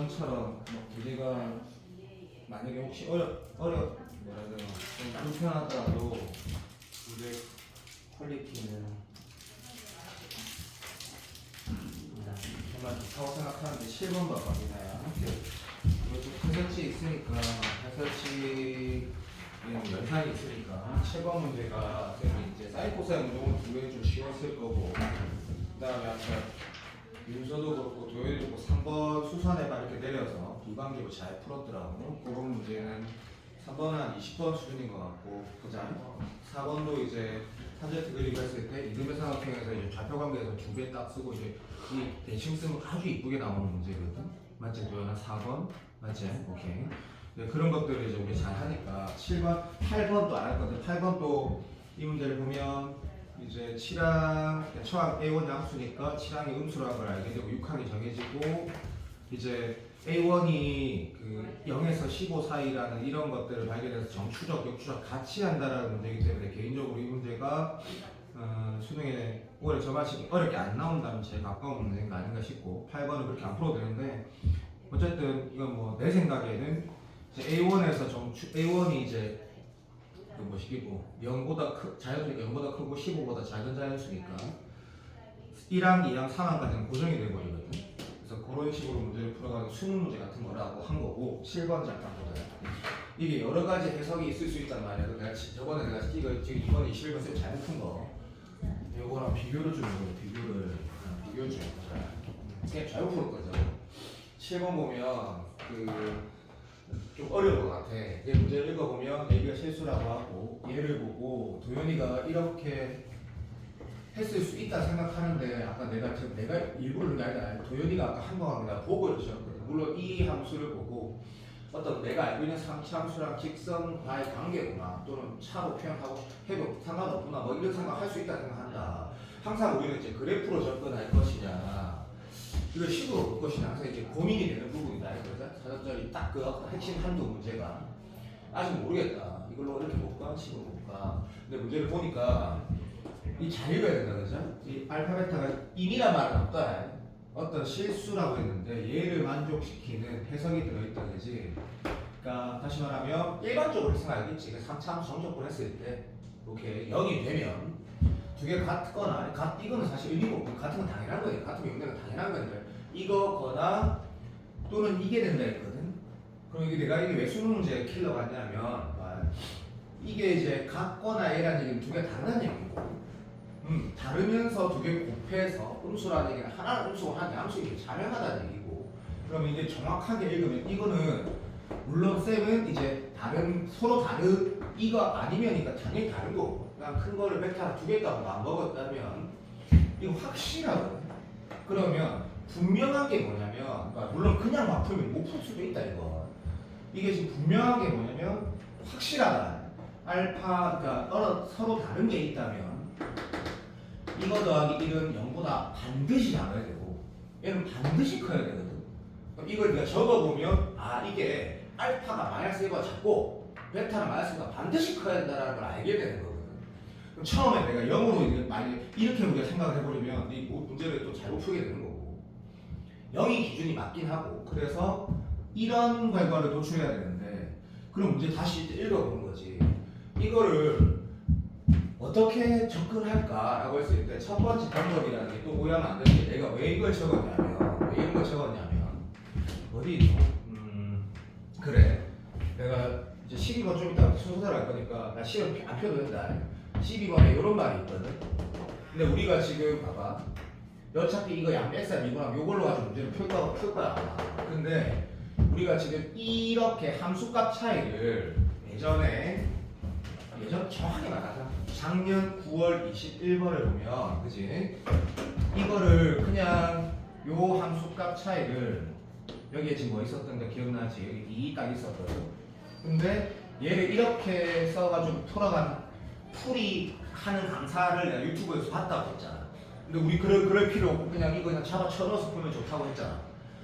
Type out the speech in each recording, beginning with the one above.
4번처럼 우리가 만약에 혹시 뭐라 그러나 좀 불편하더라도 우리의 퀄리티는 정말 좋다고 생각하는데 7번 봐봐요. 이거 좀 해설지 있으니까 해설지는 연산이 있으니까 7번 문제가 이제 사인 코사인 운동은 두 개는 좀 쉬웠을 거고, 그 다음에 아까 윤서도 그렇고 도현이도 그렇고 3번 수산해봐 이렇게 내려서 비관계로 잘 풀었더라고. 그런 문제는 3번은 한 20번 수준인 것 같고, 그죠? 4번도 이제 탄젠트 그리기 했을 때 이등변 삼각형에서 이제 좌표 관계에서 두 개 딱 쓰고 이제 이 대칭 쓰면 아주 이쁘게 나오는 문제거든. 맞지? 도현아 4번 맞지? 오케이. 네, 그런 것들을 이제 우리 잘 하니까 7번, 8번도 안 했거든. 8번도 이 문제를 보면 이제 7항, 처항 A1 양수니까 7항이 음수라는 걸 알게 되고 6항이 정해지고, 이제 A1이 그 0에서 15 사이라는 이런 것들을 발견해서 정추적, 역추적 같이 한다라는 문제이기 때문에 개인적으로 이 문제가 수능에 올해 저만치 어렵게 안 나온다면 제일 가까운 문제가 아닌가 싶고, 8번은 그렇게 안 풀어도 되는데 어쨌든 이건 뭐 내 생각에는 이제 A1에서 A1이 이제 그 뭐시기고 0보다 자연수니까 0보다 크고 15보다 작은 자연수니까 1항, 2항, 3항까지는 고정이 되어버리거든. 그래서 그런 식으로 문제를 풀어가는 수능 문제 같은 거라고 한 거고, 7번 잠깐 보자. 이게 여러 가지 해석이 있을 수 있단 말이야. 내가 저번에 내가 이거 지금 이번에 21번 쌤 잘못 푼 거 이거랑 비교를 좀 해보자. 비교 좀 해보자. 그냥 잘못 풀 거죠. 7번 보면 좀 어려운 것 같아. 얘 문제를 읽어보면 얘가 실수라고 하고, 얘를 보고 도현이가 이렇게 했을 수 있다 생각하는데, 아까 내가 일부러 그런 게 아니라 도현이가 아까 한 번 내가 보고 이러셨거든. 물론 이 함수를 보고 어떤 내가 알고 있는 상차함수랑 직선과의 관계구나, 또는 차로 표현하고 해도 상관없구나, 뭐 이런 생각할 수 있다 생각한다. 항상 우리는 이제 그래프로 접근할 것이냐, 이걸 식으로 볼 것이냐 항상 이제 고민이 되는 부분이다. 그래서 사전절이 딱 그 핵심 한두 문제가 아직 모르겠다. 이걸로 이렇게 볼까? 식으로 볼까? 근데 문제를 보니까 이 잘 읽어야 된다, 그죠? 이 알파베타가 임이란 말은 없다. 어떤 실수라고 했는데 얘를 만족시키는 해석이 들어있다, 그지? 그러니까 다시 말하면 일반적으로 생각하겠지. 3차 정적분 했을 때 이렇게 0이 되면 두 개 같거나 이거는 사실 의미가 없고 같은 건 당연한 거예요. 같은 경우는 당연한 건데 이거거나 또는 이게 된다 했거든. 그럼 이게 내가 이게 왜 수능 문제 킬러 같냐면 이게 이제 같거나 얘라는 얘기는 두 개 다르다는 얘기고, 다르면서 두 개 곱해서 음수라는 얘기는 하나는 음수고 하나는 양수이게 자명하다는 얘기고, 그러면 이제 정확하게 읽으면 이거는 물론 쌤은 이제 서로 다른 이거 아니면이니까 당연히 다른 거고, 그냥 큰 거를 베타 두 개 값 안 먹었다면 이거 확실하거든. 그러면 분명한 게 뭐냐면, 물론 그냥 막 풀면 못 풀 수도 있다 이거. 이게 지금 분명한 게 뭐냐면 확실하다. 알파, 그러니까 서로 다른 게 있다면 이거 더하기 1은 0보다 반드시 작아야 되고 얘는 반드시 커야 되거든. 그럼 이걸 네가 적어보면 이게 알파가 마이너스 1보다 작고 베타는 마이너스 1보다 반드시 커야 된다는 걸 알게 되는 거거든. 그럼 처음에 내가 0으로 만약에 이렇게 우리가 생각을 해버리면 이 문제를 또 잘못 풀게 되는 거고, 0이 기준이 맞긴 하고, 그래서 이런 결과를 도출해야 되는데, 그럼 문제 다시 읽어보는 거지. 이거를 어떻게 접근할까라고 했을 때 첫 번째 방법이라는 게 또 오해하면 안 되는 게, 내가 왜 이걸 적었냐면 어디 있노? 그래, 내가 이제 12번 좀 이따 순서대로 할 거니까 나 시험 안 펴도 된다. 12번에 이런 말이 있거든. 근데 우리가 지금 봐봐, 어차피 이거 양 X랑 이거랑 요걸로 가지고 문제를 풀 거야. 근데 우리가 지금 이렇게 함수값 차이를 예전 정확하게 말하자 작년 9월 21번을 보면, 그지? 이거를 그냥 요 함수값 차이를 여기에 지금 뭐 있었던 거 기억나지? 여기 2 딱 있었거든. 근데 얘를 이렇게 써가지고 풀이 하는 강사를 내가 유튜브에서 봤다고 했잖아. 근데 우리 그럴 필요 없고 그냥 이거 그냥 잡아 쳐넣어서 풀면 좋다고 했잖아.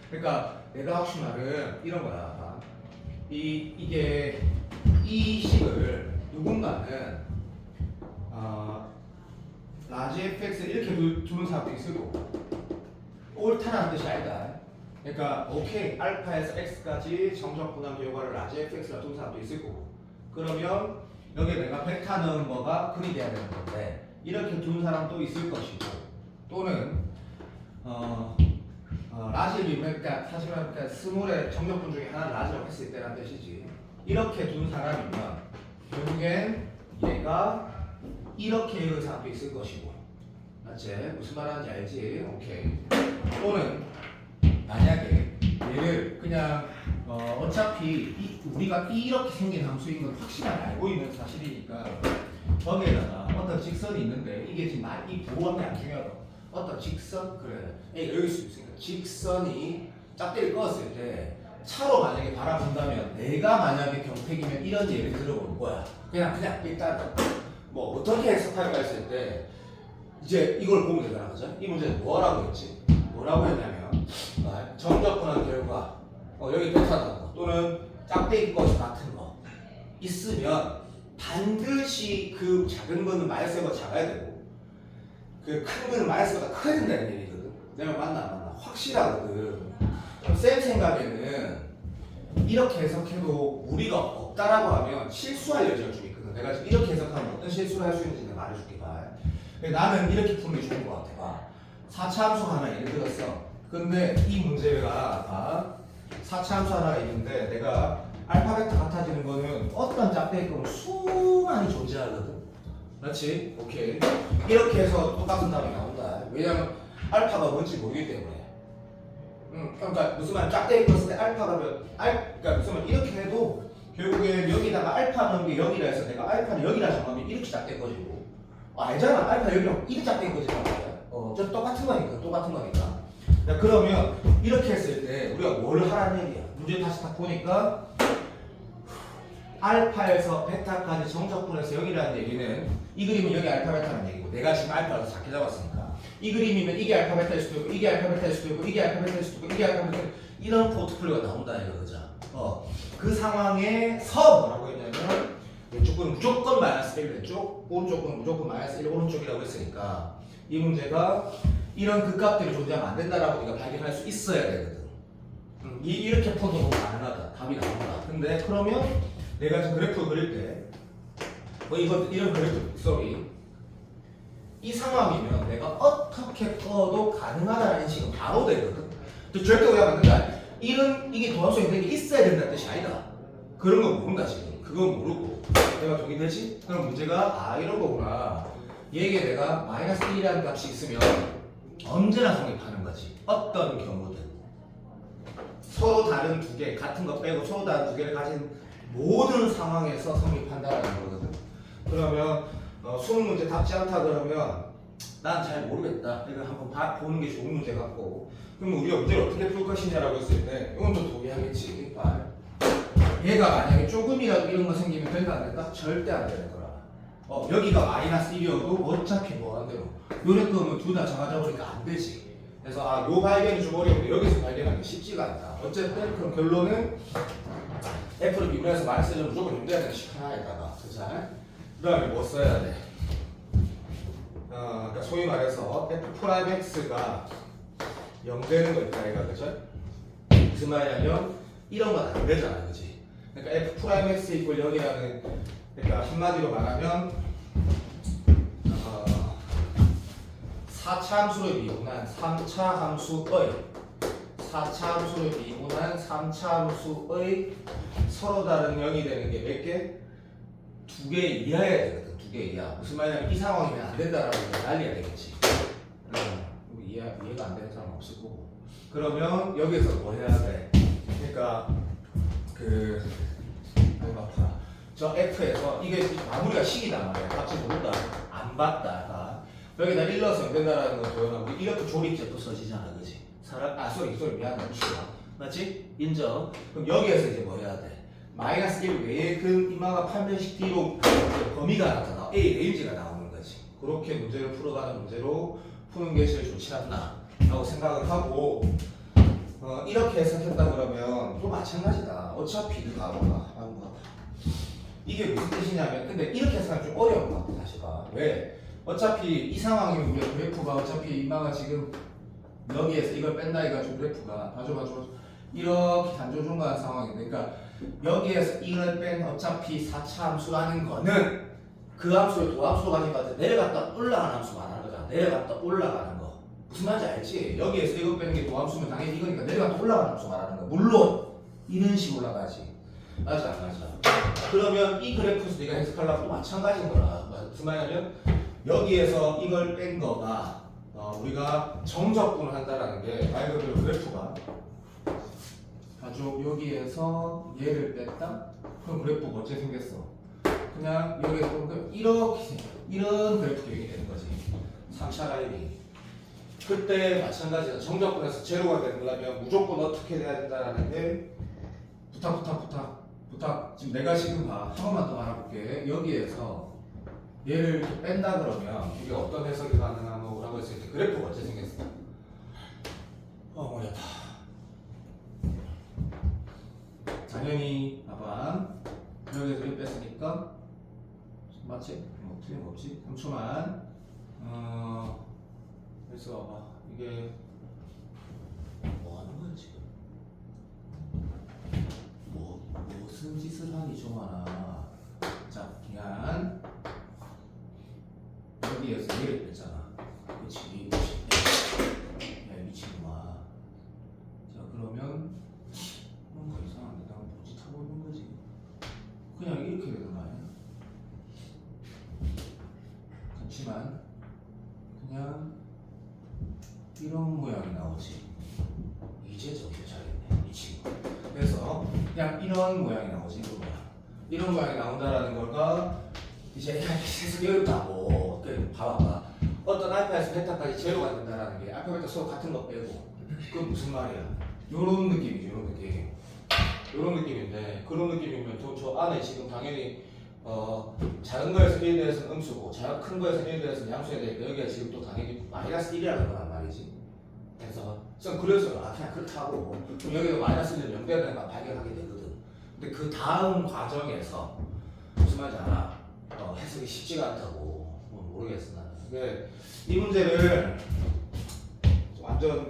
그러니까 내가 하고 싶은 말은 이런 거야. 이게 이 식을 누군가는 라지 fx를 이렇게 두는 사람도 있을 거고, 옳다라는 뜻이 아니다. 그러니까 오케이 알파에서 x까지 정적분한 결과를 라지 fx라 둔 사람도 있을 거고 그러면 여기에 내가 베타 넣은 거가 근이 돼야 되는 건데 이렇게 둔 사람도 있을 것이고 또는 라지를 그러니까 사실은 그러니까 스몰의 정적분 중에 하나를 라지라고 했을 때란 뜻이지 이렇게 둔 사람이면 결국엔 얘가 이렇게 읽은 사람도 있을 것이고 맞지? 무슨 말하는지 알지? 오케이 또는 만약에 얘를 그냥 어차피 우리가 이렇게 생긴 함수인 건 확실하게 알고 있는 사실이니까 거기에다가 어떤 직선이 있는데 이게 지금 이 보호함이 안 중요하다 어떤 직선? 그래 여기 수 있으니까 직선이 짝대를 껐을 때 차로 만약에 바라본다면 내가 만약에 경택이면 이런 예를 들어볼 거야 그냥 일단 뭐 어떻게 해석할까 했을 때 이제 이걸 보면 되잖아 그죠? 이 문제는 뭐라고 했지? 뭐라고 했냐면 정적분한 결과 여기 베타다 또는 짝대기 것이 같은 거 있으면 반드시 그 작은 거는 마이너스가 작아야 되고 그 큰 거는 마이너스보다 커야 된다는 얘기거든 내가 맞나 안 맞나 확실하거든 쌤 생각에는 이렇게 해석해도 우리가 없다라고 하면 실수할 여지가 좀 있거든 내가 지금 이렇게 해석하면 어떤 실수를 할 수 있는지 내가 말해줄게 봐 나는 이렇게 푸는 게 좋은 것 같아 봐 4차 함수 하나 예를 들었어 근데 이 문제가 4차 함수 하나가 있는데 내가 알파 베타 같아지는 거는 어떤 짝대기 거는 수많이 존재하거든 그렇지? 오케이 이렇게 해서 똑같은 답이 나온다 왜냐면 알파가 뭔지 모르기 때문에 그러니까 무슨 말 짝대기 껐을 때 알파가 그러니까 무슨 말 이렇게 해도 결국에 여기다가 알파 넣은 게 0이라 해서 내가 알파를 0이라 정하면 이렇게 짝대기 꺼지고 알잖아 알파 0이라고 이렇게 짝대기 꺼지란 말이야 저 똑같은 거니까 야, 그러면 이렇게 했을 때 우리가 뭘 하라는 얘기야 문제 다시 딱 보니까 알파에서 베타까지 정적분해서 0이라는 얘기는 이 그림은 여기 알파 베타라는 얘기고 내가 지금 알파를 작게 잡았으니까 이 그림이면 이게 알파 베타일 수도 있고 이게 알파 베타일 수도 있고 이게 알파 베타일 수도 있고 이게 알파 베타일 수도 있고 이런 포트폴리오가 나온다 이거 그죠? 그 상황에서 뭐라고 했냐면 왼쪽은 무조건 마이너스 1 왼쪽 오른쪽은 무조건 마이너스 1 오른쪽이라고 했으니까 이 문제가 이런 극값들이 존재하면 안 된다라고 우리가 발견할 수 있어야 되거든 이렇게 풀어도 가능하다 답이 나온다 근데 그러면 내가 지금 그래프 그릴 때 이런 그래프 이 상황이면 내가 어떻게 풀어도 가능하다는 인식은 바로 되거든 또 절대 오해하면 안 된다 이게 도함수에 되게 있어야 된다는 뜻이 아니다 그런 거 모른다 지금 그건 모르고 내가 동의되지? 그럼 문제가 이런 거구나 얘에게 내가 마이너스 1이라는 값이 있으면 언제나 성립하는 거지 어떤 경우든 서로 다른 두 개 같은 거 빼고 서로 다른 두 개를 가진 모든 상황에서 성립한다는 거거든 그러면 20문제 답지 않다 그러면 난 잘 모르겠다 내가 한번 보는 게 좋은 문제 같고 그러면 우리가 문제를 어떻게 풀 것이냐라고 했을 때 이건 좀 동의하겠지 얘가 만약에 조금이라도 이런 거 생기면 된다 안 된다? 절대 안 되는 거라 여기가 마이너스 1이어도 어차피 뭐 안 되노 요래 거면 둘 다 작아져버리니까 안 되지 그래서 요 발견이 좀 어려운데 여기서 발견하기 쉽지가 않다 어쨌든 그럼 결론은 F를 미분해서 마이너스 1은 무조건 용돼야 되는 식 하나에다가 그 다음에 뭐 써야 돼? 그러니까 소위 말해서 F'X가 0 되는 거 있다 이가 그죠? 무슨 말이냐면 이런 건 안 되잖아 그지? 그러니까 F'X 이꼴 0이라는 그러니까 한마디로 말하면 4차 함수를 미분한 3차 함수의 4차 함수를 미분한 3차 함수의 서로 다른 0이 되는 게 몇 개? 2개 이하여야 되거든 2개 이하 무슨 말이냐면 이 상황이면 안 된다라고 난리가 되겠지 이해가 안 되는 사람 없을 거고 그러면 여기서 뭐 해야 돼? 그러니까 저 F에서 이게 마무리가 식이단 말이야 값이 모른다 안 봤다 여기다 1 넣어서 안 된다라는 걸 조연하고 이렇게 조립제도 써지잖아 그지? 미안 맞지? 인정 그럼 여기에서 이제 뭐 해야 돼? 마이너스 1 외에 그 이마가 판별식 뒤로 범위가 나타나 A 레인지가 나오는 거지 그렇게 문제를 풀어가는 문제로 푸는 게 제일 좋지 않나 라고 생각을 하고 이렇게 해석했다 그러면 또 마찬가지다 어차피 이 가로가 하는 거 이게 무슨 뜻이냐면 근데 이렇게 해석하면 좀 어려운 것 같아 사실은 왜? 어차피 이 상황이면 우리가 그래프가 어차피 이마가 지금 여기에서 이걸 뺀다 해가지고 그래프가 봐줘 이렇게 단조중간 상황인데, 그러니까 여기에서 이걸 뺀 어차피 4차 함수라는 거는 그 함수를 도함수로 가니까 내려갔다 올라가는 함수 말하는 거잖아. 내려갔다 올라가는 거. 무슨 말인지 알지? 여기에서 이거 빼는 게 도함수면 당연히 이거니까 내려갔다 올라가는 함수 말하는 거. 물론 이런 식으로 올라가지. 맞아 안 맞아? 그러면 이 그래프에서 네가 해석하려고 마찬가지인 거라. 무슨 말이냐면 여기에서 이걸 뺀 거가 우리가 정적분을 한다라는 게 말 그대로 그래프가 가족 여기에서 얘를 뺐다? 그럼 그래프가 어째 생겼어? 그냥 여기에서 보면 이렇게 생겨. 이런 그래프 기억이 되는 거지. 3차 라인이. 그때 마찬가지로 정적분에서 제로가 되려면 무조건 어떻게 돼야 된다라는 게 부탁. 지금 내가 지금 한 번만 더 말해볼게. 여기에서 얘를 이렇게 뺀다 그러면 이게 어떤 해석이 가능하노라고 했을 때 그래프가 어째 생겼어? 어렵다. 당연히 봐봐. 여기에서 1 뺐으니까 맞지? 뭐 틀린 거 없지? 3초만. 그래서 봐봐. 이게 뭐 하는 거야 지금? 무슨 짓을 하니 종아나. 자, 그냥 여기에서 얘를 뺐잖아. 그치? 야 미친구만. 자 그러면 뭔가 이상한데 난 뭐지 타고 있는 거지? 그냥 이렇게 되는 거 아니야? 그렇지만 그냥 이런 모양이 나오지. 이제 저기 잘했네 미친구. 그래서 그냥 이런 모양이 나오지. 이런 모양이 나온다라는 걸까? 이제 해석이 어렵다고. 봐봐. 어떤 알파에서 베타까지 제로가 된다라는 게 알파 베타 서로 같은 거 빼고 그건 무슨 말이야? 요런 느낌이죠. 요런 느낌인데 그런 느낌이면 저 안에 지금 당연히 작은 거에서 1 대해서는 음수고 큰 거에서 1 대해서는 양수해야 되니까 여기가 지금 또 당연히 마이너스 1이라는 거란 말이지. 그래서 그냥 그렇다고 그럼 여기가 마이너스 1은 0 되는 걸 발견하게 되거든. 근데 그 다음 과정에서 무슨 말인지 알아? 해석이 쉽지가 않다고. 모르겠어 나는. 근데 이 문제를 완전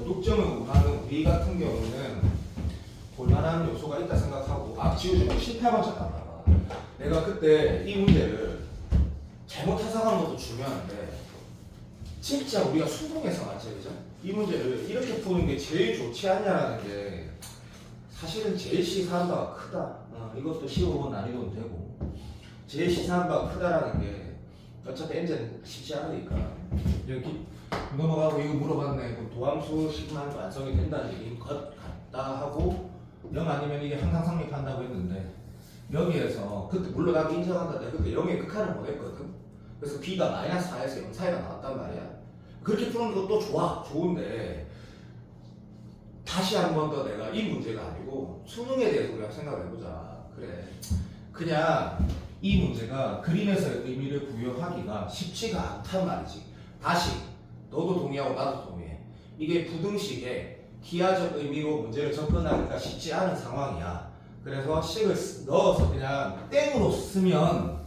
고득점을 하는 우리 같은 경우는 볼만한 요소가 있다 생각하고 지우지고 실패하면 잠깐만. 내가 그때 이 문제를 잘못 해석한 것도 중요한데 진짜 우리가 수능에서 맞죠, 그죠? 이 문제를 이렇게 푸는 게 제일 좋지 않냐라는 게 사실은 제일 시사한 바가 크다. 이것도 15번 난이도는 되고 제일 시사한 바가 크다라는 게 어차피 엔제는 쉽지 않으니까 여기 넘어가고 이거 물어봤네. 도함수식만 완성이 된다는 얘기인 것 같다 하고 0 아니면 이게 항상 성립한다고 했는데 여기에서 그때 물론 나도 인정한다. 내가 그때 0의 극한을 보냈거든. 그래서 B가 마이너스 4에서 0 사이가 나왔단 말이야. 그렇게 푸는 것도 좋은데 다시 한 번 더 내가 이 문제가 아니고 수능에 대해서 우리가 생각을 해보자. 그래. 그냥 이 문제가 그림에서 의미를 부여하기가 쉽지가 않단 말이지. 다시 너도 동의하고 나도 동의해. 이게 부등식에 기하적 의미로 문제를 접근하기가 쉽지 않은 상황이야. 그래서 식을 넣어서 그냥 땡으로 쓰면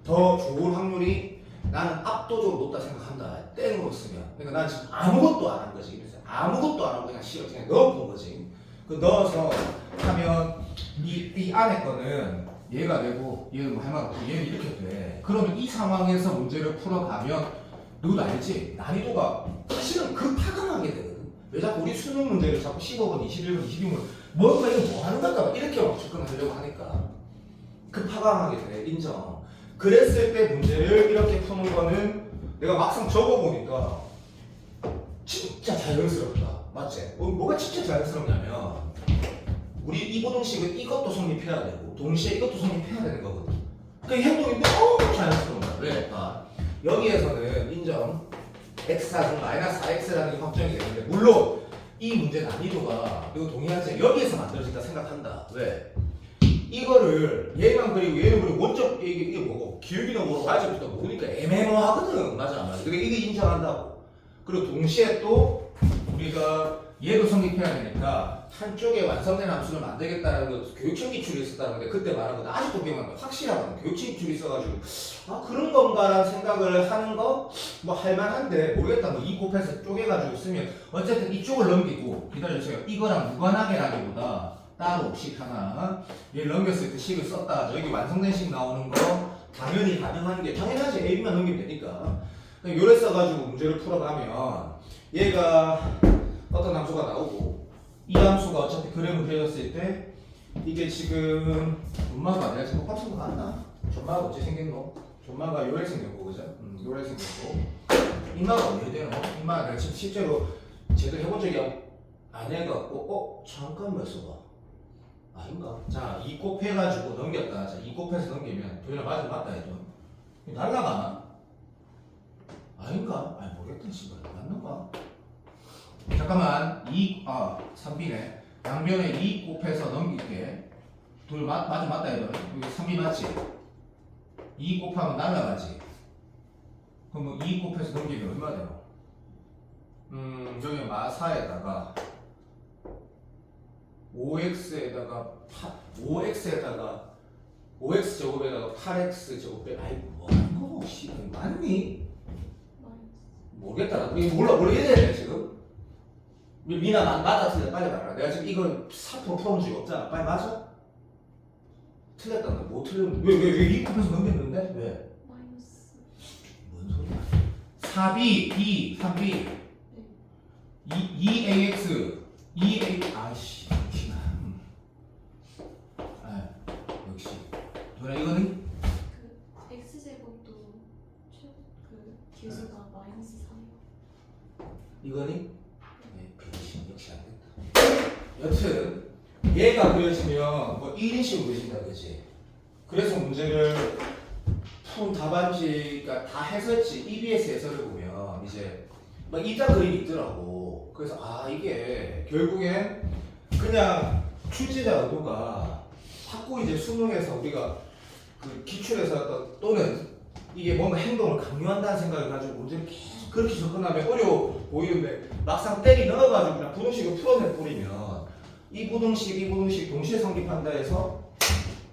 더 좋은 확률이 나는 압도적으로 높다 생각한다. 땡으로 쓰면. 그러니까 난 지금 아무것도 안 한 거지. 그래서 아무것도 안 하고 그냥 식을 그냥 넣어본 거지. 그 넣어서 하면 이 안에 거는 얘가 되고 얘는 뭐 할말 없고 얘는 이렇게 돼. 그러면 이 상황에서 문제를 풀어가면 너도 알지? 난이도가 사실은 급파감하게 되거든. 왜 자꾸 우리 수능 문제를 자꾸 15번, 21번, 22번 뭔가 이거 뭐 하는 건가 이렇게 막 접근하려고 하니까 급파감하게 돼. 인정. 그랬을 때 문제를 이렇게 푸는 거는 내가 막상 적어보니까 진짜 자연스럽다. 맞지? 뭐가 진짜 자연스럽냐면 우리 이고등식은 이것도 성립해야 되고 동시에 이것도 성립해야 되는 거거든. 그 행동이 너무 자연스러운 거야. 왜? 여기에서는 인정 x4는 마이너스 4x라는 게 확정이 되는데 물론 이 문제 난이도가 이거 동의하지? 여기에서 만들어진다 생각한다. 왜? 이거를 얘만 그리고 얘는 그리고 원적 이게 뭐고 기울기는 뭐고 y절부터 모으니까 애매모하거든. 맞아 안 맞아? 그러니까 이게 인정한다고. 그리고 동시에 또 우리가 얘도 성립해야 되니까 한쪽에 완성된 함수를 만들겠다라는 거 교육청 기출이 있었다는데 그때 말한 건 아직도 기억나는 거 확실하거든. 교육청 기출이 있어가지고 아 그런 건가라는 생각을 하는 거 뭐 할만한데 모르겠다. 뭐 2 곱해서 쪼개가지고 쓰면 어쨌든 이쪽을 넘기고 기다려주세요. 이거랑 무관하게라기보다 따로 식 하나 얘를 넘겼을 때 식을 썼다. 여기 완성된 식 나오는 거 당연히 반영하는 게 당연하지. A만 넘기면 되니까. 요래 써가지고 문제를 풀어가면 얘가 어떤 함수가 나오고 이 함수가 어차피 그램을 그려졌을 때 이게 지금 존마가 내가 지금 똑같은 거 맞나? 존마가 어째 생겼노? 존마가 요래 생겼고 그죠? 요래 생겼고 이마가 어떻게 되노? 이마가 내가 지금 실제로 제대로 해본 적이 안 해갖고 잠깐만 써봐 아닌가? 자 2 곱해가지고 넘겼다. 자 2 곱해서 넘기면 도현아 맞다 해줘. 날라가나? 아닌가? 아니 모르겠다 씨발 맞는가? 잠깐만 3B네 양변에 2 곱해서 넘길게. 둘 맞다 해도 여기 3B 맞지? 2 곱하면 날라가지. 그럼 뭐 2 곱해서 넘기면 얼마 되노? 저기 마사에다가 5x에다가 5x 제곱에다가 8x 제곱에 아이 뭐하는 거 씨 맞니? 모르겠다. 몰라 이래야 돼 지금. 미나 맞아 틀렸다 빨리 말해라. 내가 지금 이걸 4% 풀어본 적이 없잖아. 빨리 맞아? 틀렸다. 뭐 틀렸는데 왜 2 곱해서 넘겼는데? 왜? 마이너스. 뭔 소리야? 4b, b, 3b 2ax 2a 아이씨 역시나 역시 누나 이거는? 그 x제곱도 그 뒤에서가 마이너스 3이요. 이거니? 네, 변신 역시 안 됐다. 여튼 얘가 그려지면 뭐 1인식으로 그려진다 그지? 그래서 문제를 푼 답안지 그러니까 다 해설지 EBS 해설을 보면 이제 막 이따 그림이 있더라고. 그래서 이게 결국엔 그냥 출제자 의도가 자꾸 이제 수능에서 우리가 그 기출에서 또는 이게 뭔가 행동을 강요한다는 생각을 가지고 문제를 계속 그렇게 접근하면 어려워 보이는데 막상 때리 넣어가지고 그냥 부등식을 풀어내 버리면 이 부등식 동시에 성립한다 해서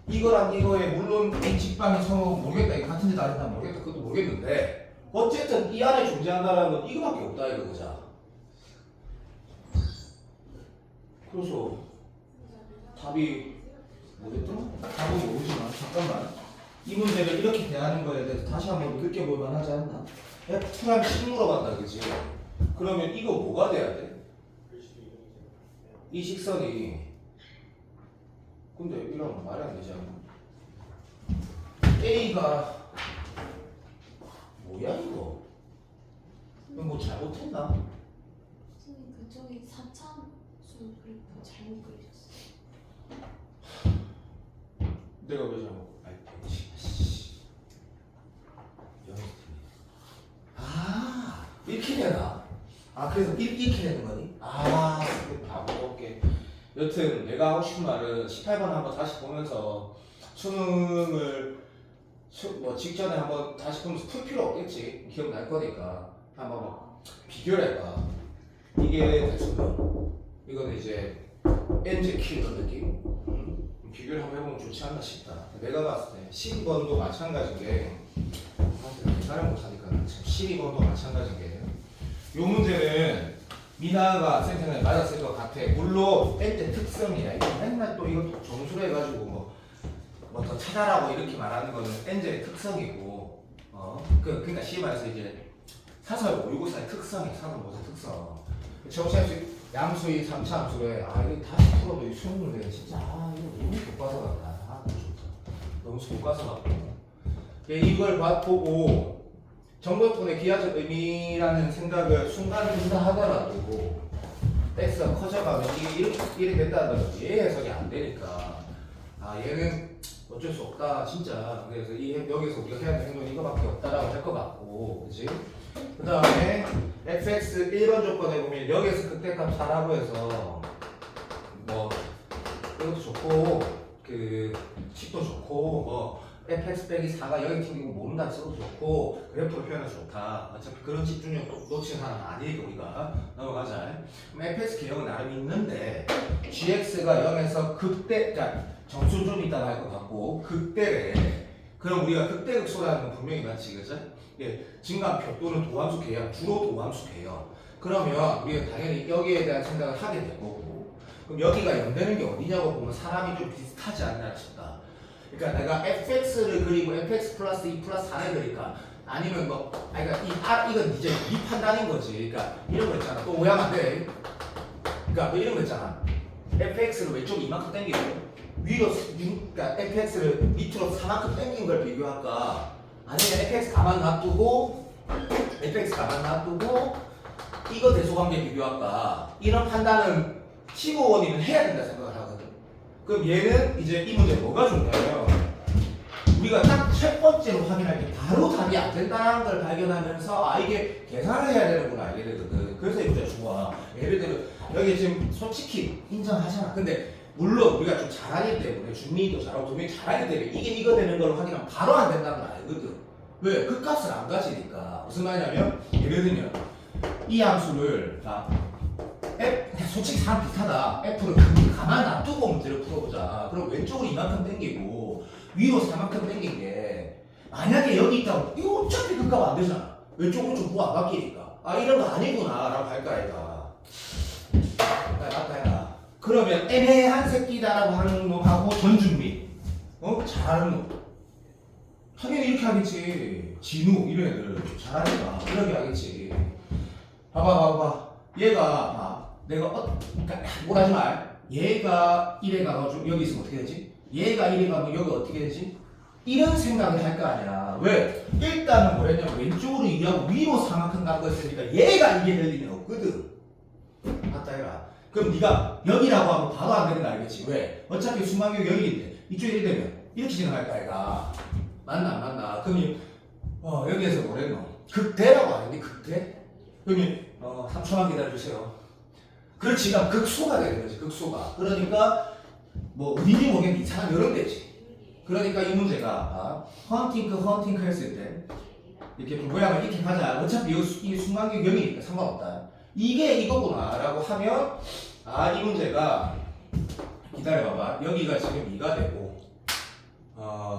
이거랑 이거에 물론 이 직방이 서로 모르겠다 이거 같은지 다른지 모르겠다 그것도 모르겠는데 어쨌든 이 안에 존재한다는 건 이거밖에 없다 이거자. 그래서 답이 뭐겠죠? 답은 모르지만 잠깐만 이 문제를 이렇게 대하는 거에 대해서 다시 한번 느껴볼 만하지 않나? F랑 식 물어봤다 그지? 그러면 이거 뭐가 돼야 돼? 이 식선이 근데 이러면 말이 안 되지 않나? A가 뭐야 이거? 이거 뭐 잘못했나? 선생님 그쪽이 4차수 그래프 잘못 그리셨어요. 내가 왜 잘못? 이렇게 되나? 그래서 이렇게 되는 거니? 바보 없게. 여튼 내가 하고 싶은 말은 18번 한번 다시 보면서 수능을 뭐 직전에 한번 다시 보면서 풀 필요 없겠지. 기억날 거니까 한번 막 비교를 해봐. 이게 대수면 이거는 이제 NJ 킬러 느낌. 비교를 한번 해보면 좋지 않나 싶다. 내가 봤을 때 12번도 마찬가지인 게 계산을 못하니까 지금 12번도 마찬가지인 게 요 문제는 미나가 센터에 맞았을 것 같아. 물론 때 특성이야. 이거 맨날 또 이것도 점수로 해가지고 뭐 더 찾아라고 이렇게 말하는 거는 엔젤의 특성이고 그러니까 시에 말해서 이제 사설 모의고사의 특성이야. 사설 모의고사 특성. 정시합식 양수의 3차 함수래. 이거 다시 풀어도 이 수능 문제가 진짜 이거 너무 교과서 같다. 너무 좋다. 너무 교과서 같고 이걸 보고 정보권의 기하적 의미라는 생각을 순간 든다 하더라도 x가 커져가면 이게 이렇게 된다는 거지. 얘 해석이 안 되니까 얘는 어쩔 수 없다 진짜. 그래서 여기서 우리가 해야 되는 건 이거밖에 없다라고 할 것 같고 그치? 그 다음에 fx 1번 조건에 보면 여기에서 극대값 4라고 해서 뭐 이것도 좋고 그 식도 좋고 뭐 fx 빼기 4가 여기 튕기고 모른다 써도 좋고 그래프로 표현해서 좋다. 어차피 그런 집중력 놓치는 사람은 아니니까 우리가 넘어가자. 그럼 fx 개형은 나름 있는데 gx가 0에서 극대, 그러니까 정수 좀 이따가 할 것 같고 극대래. 그럼 우리가 극대극소라는 건 분명히 맞지, 그죠? 예, 증가표 또는 도함수 개형, 주로 도함수 개형. 그러면 우리가 당연히 여기에 대한 생각을 하게 될 거고. 그럼 여기가 연되는 게 어디냐고 보면 사람이 좀 비슷하지 않나 싶다. 그러니까 내가 fx를 그리고 fx 플러스 2 플러스 4를 그릴까? 아니면 뭐, 아니, 그러니까 이건 이제 이 판단인 거지. 그러니까 이런 거 있잖아. 또 오해하면 안 돼. 그러니까 뭐 이런 거 있잖아. fx를 왼쪽 이만큼 당기고 위로, 그러니까 fx를 밑으로 4만큼 당긴 걸 비교할까? 아니면 fx 가만 놔두고 이거 대소관계 비교할까? 이런 판단은 15원이면 해야 된다 생각을 하거든. 그럼 얘는 이제 이 문제 뭐가 좋냐면 우리가 딱 첫 번째로 확인할 때 바로 답이 안 된다는 걸 발견하면서 아 이게 계산을 해야 되는구나 알게 되거든. 그래서 이 문제 좋아. 예를 들어 여기 지금 솔직히 인정하잖아. 근데 물론 우리가 좀 잘하기 때문에 준민이도 잘하고 도민이 잘하기 때문에 이게 이거 되는 걸 확인하면 바로 안 된다는 걸 알거든. 왜? 그 값을 안 가지니까. 무슨 말이냐면 예를 들면 이 함수를 솔직히 사람 비슷하다. F를 가만 놔두고 문제를 풀어보자. 그럼 왼쪽으로 이만큼 당기고 위로 4만큼 당긴 게 만약에 여기 있다고 이거 어차피 그 값 안 되잖아. 왼쪽으로 좀 구가 안 바뀌니까 아 이런 거 아니구나 라고 할까 아이가. 맞다 해라. 그러면 애매한 새끼다라고 하는 놈하고 전준미 잘하는 놈 당연히 이렇게 하겠지. 진우 이런 애들 잘하니까 이렇게 하겠지. 봐봐 얘가 내가 그러니까 뭘 하지 말. 얘가 1에 가가지고 여기 있으면 어떻게 되지? 얘가 1에 가면 여기 어떻게 되지? 이런 생각을 할 거 아니야. 왜? 일단은 뭐랬냐면 왼쪽으로 2하고 위로 4만큼 간 거였으니까 얘가 이게 될 일이 없거든. 맞다 해라. 그럼 네가 여기라고 하면 바로 안 되는 거 알겠지? 왜? 어차피 수망이 여기인데 이쪽에 1 되면 이렇게 진행할 거 아이가. 맞나 안 맞나? 그럼 여기에서 뭐랬노? 극대라고 하는데 극대? 그러면 3초만 기다려주세요. 그렇지, 그럼 극소가 되는 거지, 극소가. 그러니까 뭐 어딘지 모르겠는데 이상한 여러 되지. 그러니까 이 문제가 헌팅크 했을 때 이렇게 좀 모양을 이렇게 가자. 어차피 이 순간계 0이니까 상관없다. 이게 이거구나 라고 하면 이 문제가 기다려봐봐. 여기가 지금 2가 되고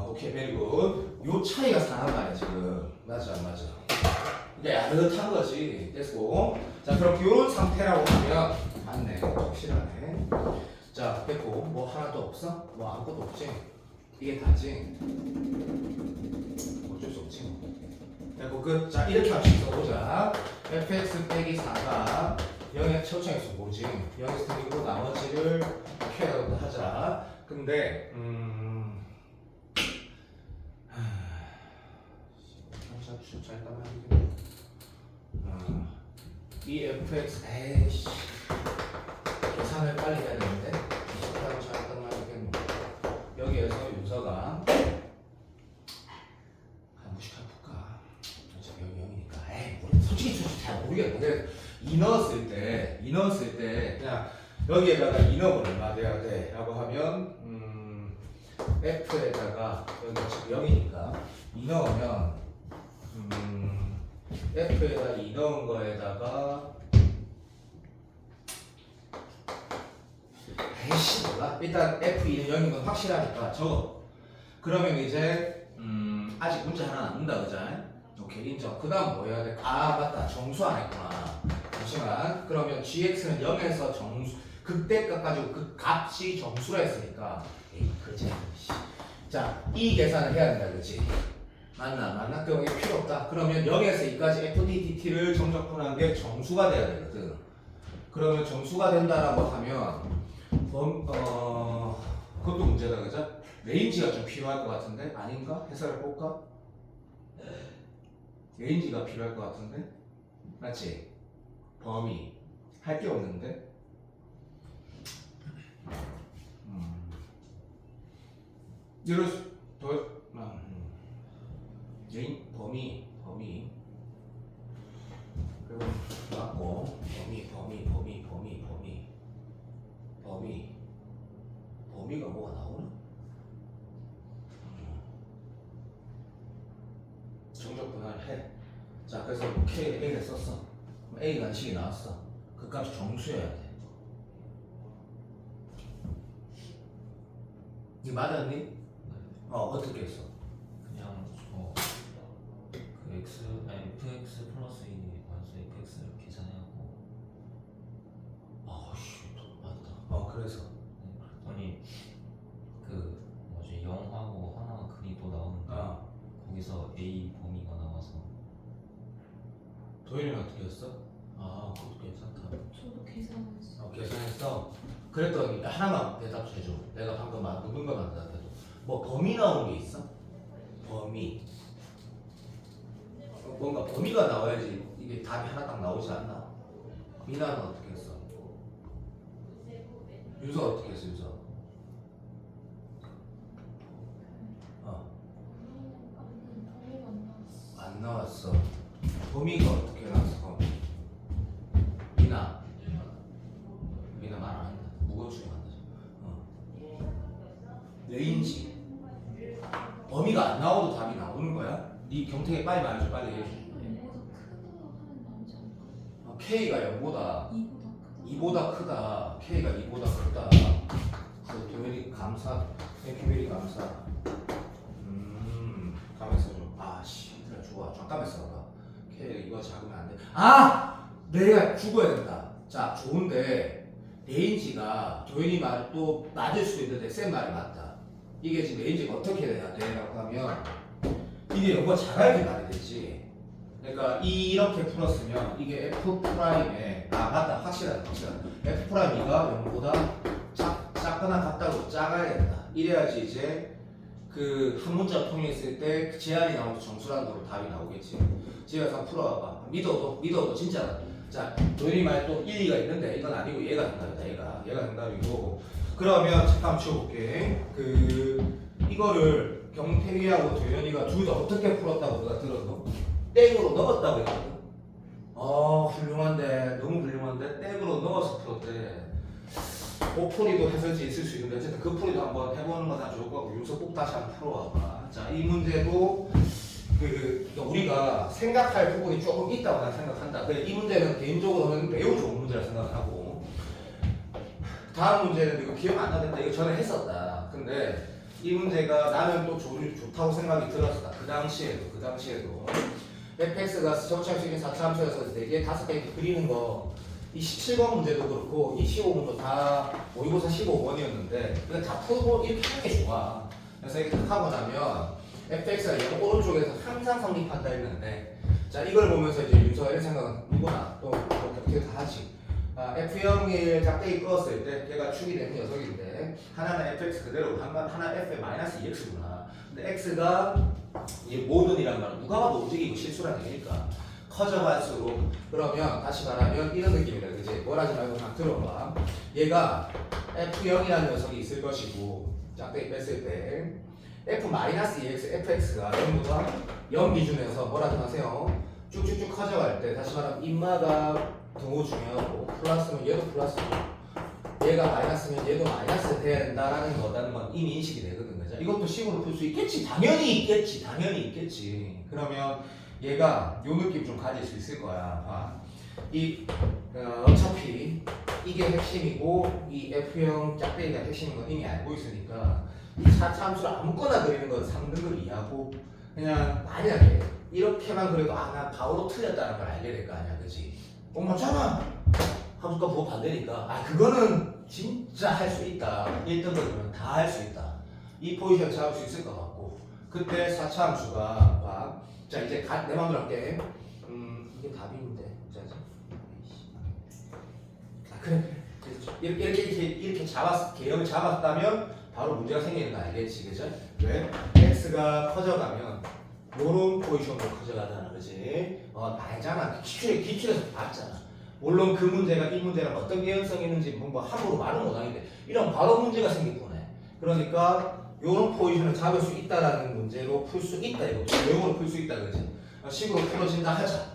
오케이 베리굿. 요 차이가 4란 말이야 지금. 맞아 안 맞아? 이게 야릇한 거지. 됐고. 자 그럼 이런 상태라고 하면 맞네. 확실하네. 자 됐고 뭐 하나 더 없어? 뭐 아무것도 없지? 이게 다지? 어쩔 수 없지 뭐. 됐고 끝. 자 이렇게 합시다. 보자. fx 빼기 4가 0의 최고점에서 뭐지? 0에서 틀리고 나머지를 Q라고 하자. 근데 이 fx 에이씨 계산을 빨리 해야 되는데 여기에서 윤서가 무식한 볼까? 어차피 여기 0이니까 에이 솔직히 잘 모르겠는데 이 넣었을 때 그냥 여기에다가 2 넣으면 얼마 돼야 돼? 라고 하면 f에다가 여기 어차피 0이니까 2 넣으면 f에다 2 넣은 거에다가 에이씨 몰라. 일단 f2는 0인 건 확실하니까 적어. 그러면 이제 아직 문제 하나 남는다 그자? 오케이 인정. 그 다음 뭐 해야 돼? 맞다 정수 안 했구나. 잠시만. 그러면 gx는 0에서 정수 극대값 가지고 그 값이 정수라 했으니까 그렇지. 자 이 계산을 해야 된다 그렇지? 맞나? 그럼 이게 필요 없다. 그러면 0에서 2까지 fdt를 정적분한 게 정수가 돼야 되거든. 그러면 정수가 된다라고 하면 그것도 문제다 그죠? 레인지가 좀 필요할 것 같은데 아닌가? 해설해 볼까? 레인지가 필요할 것 같은데 맞지? 범위 할 게 없는데 이럴 더 레인 범위 그리고 맞고 범위가 뭐가 나오나? 최적 분할을 해. 자, 그래서 뭐 K, A를 썼어. 그럼 A 관식이 나왔어. 그 값이 정수여야 돼. 이거 맞았니? 어떻게 했어? 그냥 그 x 아니 fx 플러스 2 마이너스 fx를 계산해갖고 아씨, 맞다. 그래서 그랬더니 그 뭐지 0하고 하나 근이 또 나오는데 거기서 a 범위가 나와서 도현이는 어떻게 했어? 그것도 괜찮다. 저도 계산했어요. 계산했어. 그랬더니 하나만 대답해줘. 내가 방금 묻은 것만 대답해줘. 뭐 범위 나온 게 있어? 범위. 뭔가 범위가 나와야지 이게 답이 하나 딱 나오지 않나? 미나는 어떻게 했어? 윤서 어떻게 했어? 윤서? 범위가 안 나왔어. 안 나왔어. 범위가 어떻게 나왔어? 미나 말 안 한다. 무거워지게 만나죠. 왜인지 범위가 안 나와도 답이 나오는 거야? 네 경택에 빨리 말해줘. 빨리 해. K가 0보다 크다 하면 나오지 않을까? K가 0보다 2보다 크다. 2보다 크다. K가 2보다 크다. 그래서 도현이 감사. 땡큐베리 감사. 가만히 있어줘. 그래 좋아. 잠깐만 있어봐. K 이거 작으면 안 돼. 내가 죽어야 된다. 자, 좋은데 레인지가 도현이 말 또 맞을 수도 있는데 쌤 말이 맞다. 이게 지금 레인지가 어떻게 돼야 돼라고 하면 이게 영어가 작아야지 말이 되지. 그러니까 이렇게 풀었으면 이게 F 프라임에 맞다. 확실하다. F 프라임 2가 0보다 작거나 같다고 작아야 된다. 이래야지 이제 그 한 문자 통일했을 때 그 제한이 나오면서 정수라는 거로 답이 나오겠지. 제가 한번 풀어봐봐. 믿어도 진짜. 자, 도현이 말 또 일리가 있는데 이건 아니고 얘가 정답이다. 얘가 정답이고. 그러면 잠깐 치워볼게. 이거를 경태이하고 도현이가 둘 다 어떻게 풀었다고 누가 들었어? 땡으로 넣었다고 했거든. 훌륭한데, 너무 훌륭한데 땡으로 넣어서 풀었대. 풀이도 해설지 있을 수 있는데 어쨌든 그 풀이도 한번 해보는 건 다 좋을 것 같고 윤서 꼭 다시 한번 풀어봐봐. 자, 이 문제도 그러니까 우리가 생각할 부분이 조금 있다고 난 생각한다. 이 문제는 개인적으로는 매우 좋은 문제라 생각하고 다음 문제는 이거 기억 안 나는데 이거 전에 했었다. 근데 이 문제가 나는 또 좋다고 생각이 들었어. 그 당시에도 fx가 정착식인 4차 함수여서 4개, 5개 이렇게 그리는 거 이 17번 문제도 그렇고 이 15번도 다 모의고사 15번이었는데 이거 다 풀고 이렇게 하는 게 좋아. 그래서 이렇게 딱 하고 나면 fx가 0 오른쪽에서 항상 성립한다 했는데 자 이걸 보면서 이제 윤서가 이런 생각은 누구나 또 어떻게 다 하지. F0을 짝대기 끄었을 때 걔가 축이 되는 녀석인데 하나는 fx 그대로 하나 f의 마이너스 2x구나. 근데 x가 이 모든이란 말은 누가 봐도 움직이고 실수라는 얘기니까 커져갈수록 그러면 다시 말하면 이런 느낌이다. 그치? 뭘 하지 말고 그냥 들어봐. 얘가 F0이라는 녀석이 있을 것이고 짝대기 뺐을 때 F-2x, fx가 0보다 0 기준에서 뭐라도 하세요. 쭉쭉쭉 커져갈 때 다시 말하면 인마가 등호 중요하고 플러스면 얘도 플러스고 얘가 마이너스면 얘도 마이너스 돼야 된다라는 거라는 건 이미 인식이 되거든. 그죠? 이것도 식으로 풀 수 있겠지. 당연히 있겠지. 그러면 얘가 요 느낌 좀 가질 수 있을 거야. 어차피 이게 핵심이고 이 F형 짝대기가 핵심인 건 이미 알고 있으니까 이 차함수를 아무거나 그리는 건 3등급 이하고 그냥 만약에 이렇게만 그래도 나 바로 틀렸다는 걸 알게 될 거 아니야. 그치? 맞잖아. 함수가 부호 반대니까 그거는 진짜 할 수 있다. 1등급이면 다 할 수 있다. 이 포지션 잡을 수 있을 것 같고 그때 4차 함수가 자 이제 내 맘대로 할게. 이게 답인데 짜지? 그래. 이렇게 개형을 잡았다면 바로 문제가 생기는 거 알겠지, 그죠? 왜? x가 커져가면 요런 포지션으로 커져가잖아, 그지? 알잖아. 기출에서 봤잖아. 물론 그 문제가 이 문제랑 어떤 개연성이 있는지 뭐 함부로 말은 못하는데 이런 바로 문제가 생길 거네. 그러니까 요런 포지션을 잡을 수 있다라는 문제로 풀 수 있다 이거. 외용으로 풀 수 있다, 그지? 식으로 풀어진다 하자.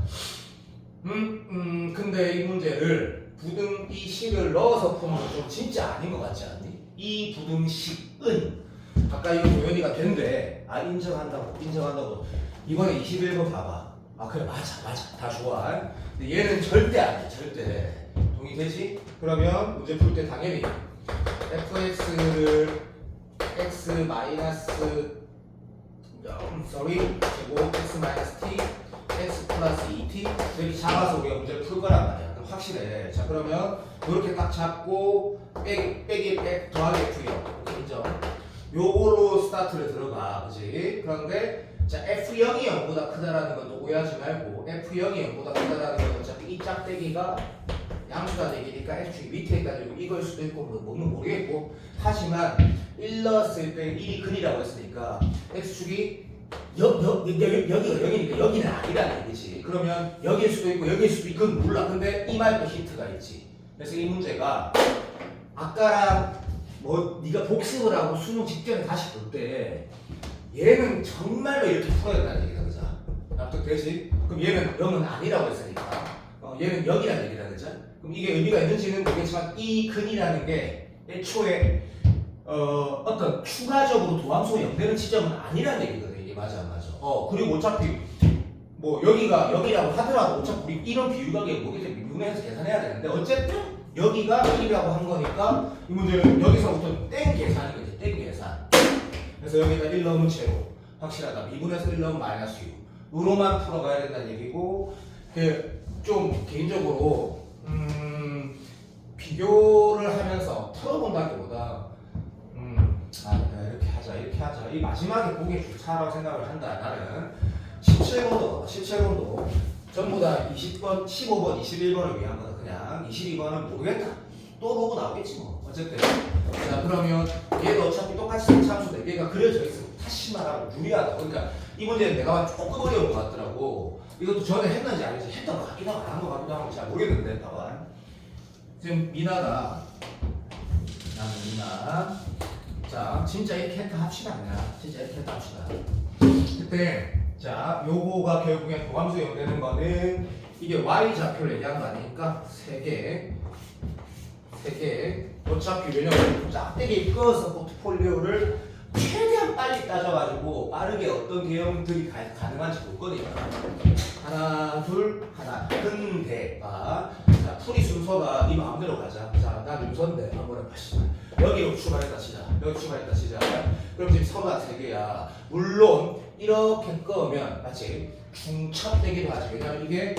근데 이 문제를 부등 이 식을 넣어서 푸는 건 좀 진짜 아닌 것 같지 않니? 이 부등식은 아까 이거 도현이가 된대. 아 인정한다고. 이번에 21번 봐봐. 아 그래 맞아 다 좋아. 근데 얘는 절대 안 돼. 절대. 동의되지? 그러면 문제 풀 때 당연히 fx를 x 마이너스 제곱 x 마이너스 t x 플러스 2t 이렇게 잡아서 우리가 문제를 풀 거란 말이야. 그럼 확실해. 자 그러면 이렇게 딱 잡고 빼기 더하기 f0 인정. 요걸로 스타트를 들어가, 그지? 그런데 자 f0이 0보다 크다라는 건 또 오해하지 말고 f0이 0보다 크다라는 건 어차피 이 짝대기가 양수가 되기니까 x축이 밑에 있다 그리고 이걸 수도 있고 뭐는 모르겠고 하지만 1 넣었을 때 1이 근이라고 했으니까 x축이 여기가 0이니까 여기는 아니라는 얘기지. 그러면 여기일 수도 있고 여기일 수도 있고 그건 몰라. 근데 이 말도 힌트가 있지. 그래서 이 문제가 아까랑 뭐 네가 복습을 하고 수능 직전에 다시 볼 때 얘는 정말로 이렇게 풀어야 된다는 얘기다. 그죠? 납득되지? 그럼 얘는 0은 아니라고 했으니까 얘는 0이라는 얘기다. 그죠? 그럼 이게 의미가 있는지는 모르겠지만 이 근이라는 게 애초에 어떤 추가적으로 도함수가 0되는 지점은 아니라는 얘기거든. 이게 맞아 안 맞아? 그리고 어차피 뭐 여기가 0이라고 하더라도 어차피 우리 이런 비율각에 뭐겠지 미분해서 계산해야 되는데 어쨌든 여기가 1이라고 한 거니까 이 문제는 여기서부터 땡 계산이거든. 땡 계산. 그래서 여기다 1 넣으면 제로. 확실하다. 미분해서 1 넣으면 마이너스 6. 으로만 풀어가야 된다는 얘기고 좀 개인적으로 비교를 하면서 풀어본다기보다 이렇게 하자. 이 마지막에 보기 좋다라고 생각을 한다. 나는 17번도 전부 다 20번, 15번, 21번을 위한 거다. 그냥 22번은 모르겠다. 또 로고 나오겠지 뭐. 어쨌든. 자 그러면 얘도 어차피 똑같이 참수인데 얘가 그려져 있으면 다시 말하면 유리하다. 그러니까 이 문제는 내가 조금 어려운 것 같더라고. 이것도 전에 했는지 아닌지 했던 것 같기도 하고 안 한 것 같기도 하고 잘 모르겠는데 나와. 지금 미나 자 진짜 이렇게 했다 합시다. 그냥 진짜 이렇게 했다 합시다. 그때 자 요거가 결국엔 도함수에 연되는 거는 이게 y 좌표를 얘기한 거 아니니까 3개 어차피 왜냐면 짝대기 끄어서 포트폴리오를 최대한 빨리 따져가지고 빠르게 어떤 개형들이 가능한지 볼거든요. 하나 근대가 자 풀이 순서가 네 마음대로 가자. 자 난 윤서인데 한번 해봐. 여기로 출발했다 치자. 그럼 지금 서가 3개야. 물론 이렇게 끄면 마치 중첩되기도 하지. 왜냐면 이게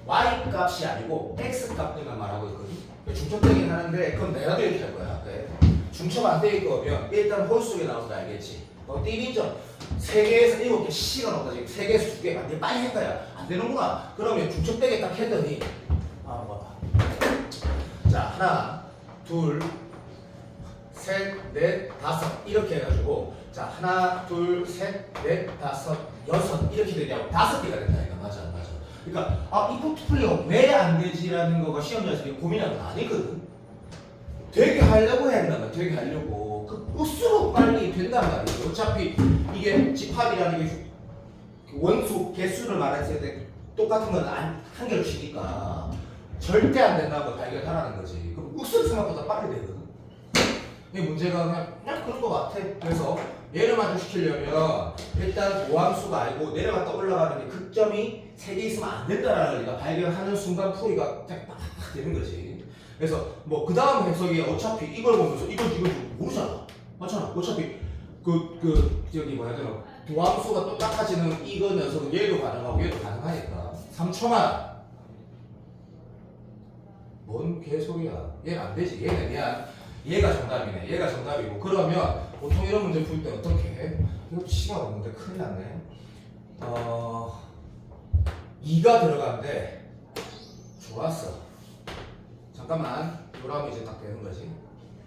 y 값이 아니고 x 값들만 말하고 있거든. 중첩되긴 하는데 그건 내가 이렇게 할 거야. 그래. 중첩 안 되길 거면 일단 홀 속에 나오는 거 알겠지? 띠비죠? 3개에서 7개 C가 나온다. 지금 3개에서 2개 안 돼. 빨리 할 거야. 안 되는구나. 그러면 중첩되게 딱 했더니 봐봐. 자 하나 둘 셋, 넷, 다섯 이렇게 해가지고 자 하나, 둘, 셋, 넷, 다섯, 여섯 이렇게 되냐고 5개가 된다. 이거 맞아. 그러니까 이 포트폴리오 왜 안 되지라는 거가 시험장에서 고민하는 건 아니거든. 되게 하려고 했나봐. 되게 하려고 끝수록 빨리 된단 말이야. 어차피 이게 집합이라는 게 원수 개수를 말했을 때 똑같은 건 한 개로 치니까 절대 안 된다는 걸 발견하라는 거지. 그럼 끝수 생각보다 빨리 되거든. 이 문제가 그냥 그런 거 같아. 그래서 얘를 만족시키려면 일단 도함수가 아니고 내려갔다 올라가는 게 극점이 3개 있으면 안 된다라는 걸 네가 발견하는 순간 풀이가 그냥 딱 되는 거지. 그래서 뭐 그 다음 해석이 어차피 이걸 보면서 이걸 모르잖아. 맞잖아. 어차피 저기 뭐야 되나 도함수가 또 깎아지는 이거 녀석은 얘도 가능하고 얘도 가능하니까 3초만 뭔 개소리야. 얘는 안 되지. 얘는 그냥 얘가 정답이네. 얘가 정답이고 그러면 보통 이런 문제 풀 때 어떻게 해? 이거 시간 없는데 큰일 났네. 2가 들어간대. 좋았어. 잠깐만. 요라면 이제 딱 되는 거지.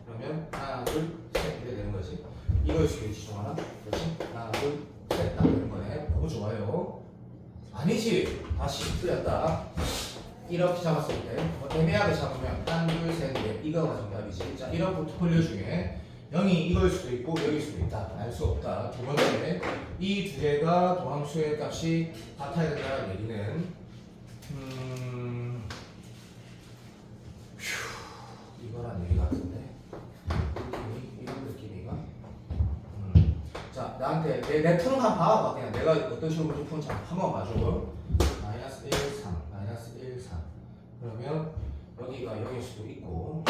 그러면 하나 둘 셋 이렇게 되는 거지. 이거일 수도 있지. 좀 하나. 그렇지? 하나 둘 셋 딱 되는 거네. 너무 좋아요. 아니지. 다시 틀렸다. 이렇게 잡았을 때 애매하게 잡으면 한, 둘, 셋, 넷 이거가 정답이지. 자 이런 포트폴리오 중에 0이 이거일 수도 있고 여기일 수도 있다. 알 수 없다. 두 번째 이 두 개가 도함수의 값이 같아야 된다는 얘기는 이거란 얘기 같은데 이런 느낌이가 나한테 내 푸는 거 한번 봐봐. 그냥 내가 어떤 식으로 문제 푸는지 한번 봐줘. 마이너스 1, 3, 마이너스 1, 3. 그러면 여기가 여기일 수도 있고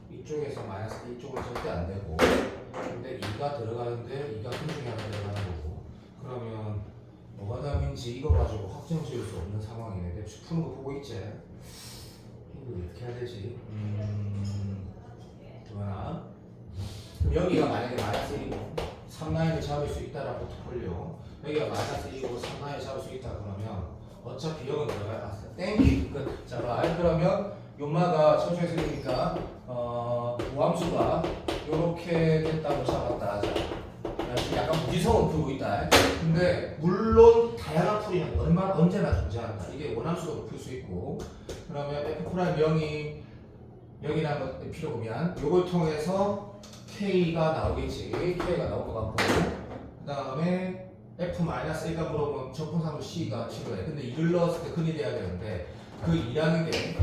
이쪽에서 마이너스 1쪽은 절대 안 되고 근데 2가 들어가는데 2가 큰 중에 하나 들어가는 거고 그러면 뭐가 답인지 이거 가지고 확정 지을 수 없는 상황이네. 내가 푸는 거 보고 있지? 이거 어떻게 해야 되지? 뭐야? 그럼 여기가 만약에 마이너스 1이고 3라인을 잡을 수 있다라고 풀려. 여기가 마이너스 1이고 3라인을 잡을 수 있다 그러면 어차피 여기는 들어가야 땡기 끝. 자 그러면 요마가 천천히 생기니까 우함수가 요렇게 됐다고 잡았다. 자 지금 약간 무지성을 풀고 있다. 근데 물론 다양한 풀이는 언제나 존재한다. 이게 원함수도 풀 수 있고 그러면 F'0이 여기라는 것 필요 보면 요걸 통해서 K가 나오겠지. K가 나올 것 같고 그 다음에 F-1가 물어보면 적분상도 C가 필요해. 근데 이를 넣었을 때 근이 돼야 되는데 그 2라는 게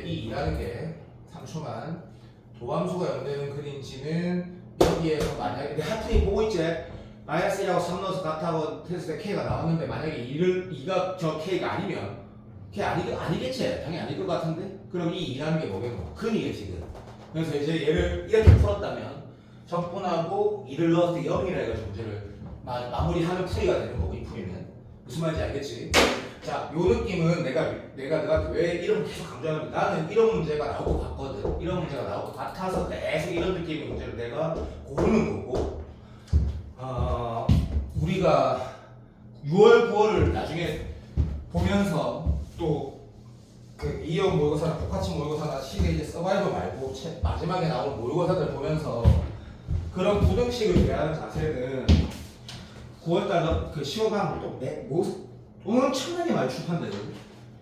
이 2라는 게 3초만 도함수가 연되는 근인지는 여기에서 만약에 내 하트니 보고 있지? 마이너스 1하고 3 넣어서 같다고 했을 때 K가 나왔는데 만약에 2가 저 K가 아니면 K 아니겠지? 당연히 아닐 것 같은데? 그럼 이 2라는 게 뭐겠노? 근이겠지 근. 그래서 이제 얘를 이렇게 풀었다면 적분하고 2를 넣었을 때 0이라 해가지고 문제를 마무리하는 풀이가 되는 거고 이 풀이는 무슨 말인지 알겠지? 자, 요 느낌은 내가 너한테 왜 이런 걸 계속 강조하냐면 나는 이런 문제가 나올 것 같거든. 이런 문제가 나올 것 같아서 계속 이런 느낌의 문제를 내가 고르는 거고 우리가 6월, 9월을 나중에 보면서 또 그 이형 모의고사나 포카치 모의고사나 시계 이제 서바이벌 말고 마지막에 나오는 모의고사들 보면서 그런 부등식을 대하는 자세는 9월달 그 시험하면 또 엄청나게 많이 출판되거든.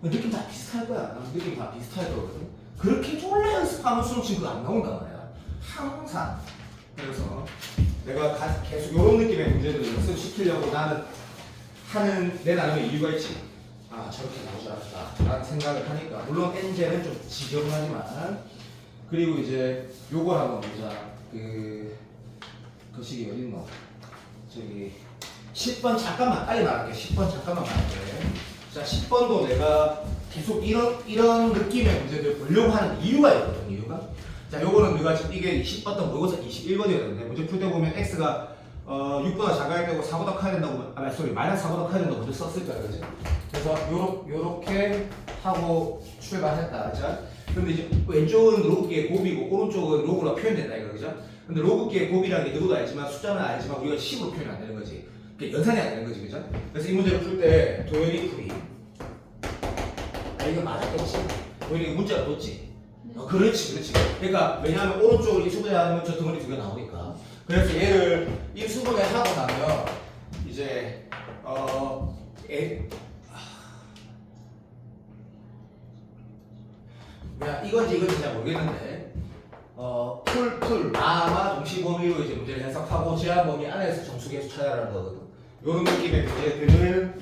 느낌 다 비슷할 거야. 느낌 다 비슷할 거거든. 그렇게 졸라 연습하면 수능침 그거 안 나온단 말이야. 항상. 그래서 내가 계속 이런 느낌의 문제들을 연습시키려고 나는 하는 내 나름의 이유가 있지. 아 저렇게 나올 줄 알았다 라는 생각을 하니까 물론 엔젤은 좀 지저분하지만 그리고 이제 요걸 한번 보자. 그 식이 어딨노? 저기 10번 잠깐만 빨리 말할게. 10번 잠깐만 말할게. 자 10번도 내가 계속 이런 느낌의 문제들 보려고 하는 이유가 있거든. 이유가 자 요거는 누가 지금 이게 10번 모의고사 21번이었는데 문제 풀 때 보면 x가 6보다 작아야 되고 4보다 커야 된다고 마이너스 4보다 커야 된다고 먼저 썼을 거야. 그지? 그래서 요렇게 하고 출발했다. 자 근데 이제 왼쪽은 로그기의 곱이고 오른쪽은 로그로 표현된다 이거 그죠? 근데 로그기의 곱이라는 게 누구도 알지만 숫자는 알지만 우리가 10으로 표현 안 되는 거지. 연산이 안 되는 거지, 그죠? 그래서 이 문제를 풀 때 도현이 풀이 이거 맞았겠지? 도현이 문제가 떴지? 그렇지. 그러니까 왜냐하면 오른쪽을 인수분해 하면 저 덩어리 두 개 나오니까. 그래서 얘를 인수분해 하고 나면 이제 이건지 잘 모르겠는데 아마 동시 범위로 이제 문제를 해석하고 제한 범위 안에서 정수 계수 찾아라는 거거든. 이런 느낌의 문제들은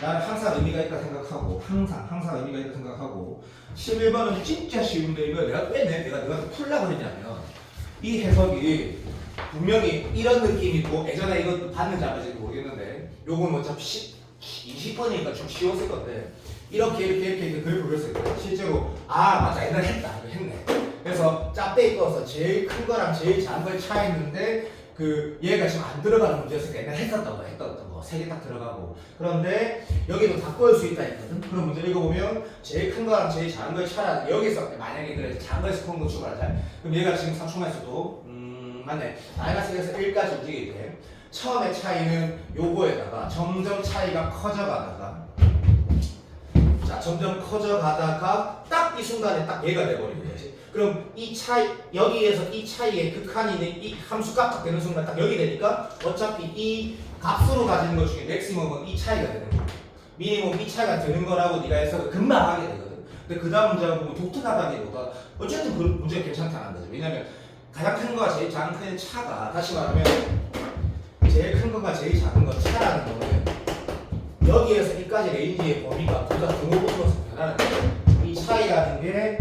나는 항상 의미가 있다 생각하고 항상 의미가 있다 생각하고 11번은 진짜 쉬운데 이거 내가 너한테 풀라고 했냐면 이 해석이 분명히 이런 느낌이고 예전에 이거 봤는지 안 봤는지 모르겠는데 요건 어차피 20번이니까 좀 쉬웠을 건데 이렇게 그걸 그렸을 거예요. 실제로 맞아 옛날에 했네. 그래서 짭대에 떠서 제일 큰 거랑 제일 작은 거에 차이있는데 그 얘가 지금 안 들어가는 문제였으니까 옛날에 했었던 거 3개 딱 들어가고 그런데 여기도 다 꼬일 수 있다 했거든. 그런 문제를 읽어보면 제일 큰 거랑 제일 작은 거의 차이가 여기서 만약에 그래 작은 거에서 큰 거 출발하자. 그럼 얘가 지금 3초만에서도 맞네 마이너스 1에서 1까지 움직이게 돼. 처음에 차이는 요거에다가 점점 차이가 커져가다가 점점 커져가다가 딱 이 순간에 딱 얘가 돼버리는 거지. 그럼 이 차이 여기에서 이 차이의 극한이 있는 이 함수 값딱 되는 순간 딱 여기 되니까 어차피 이 값으로 가지는 것 중에 맥시멈은 이 차이가 되는 거야. 미니멈 이 차이가 되는 거라고 네가 해서 금방 하게 되거든. 근데 그 다음 문제가 보면 독특하다기보다 어쨌든 그 문제가 괜찮다는 거죠. 왜냐면 가장 큰 거가 제일 작은 큰 차가 다시 말하면 제일 큰 거가 제일 작은 거 차라는 거는 여기에서 이까지 레인지의 범위가 둘 다 등호분으로서 변하는 거예요. 이 차이라는 게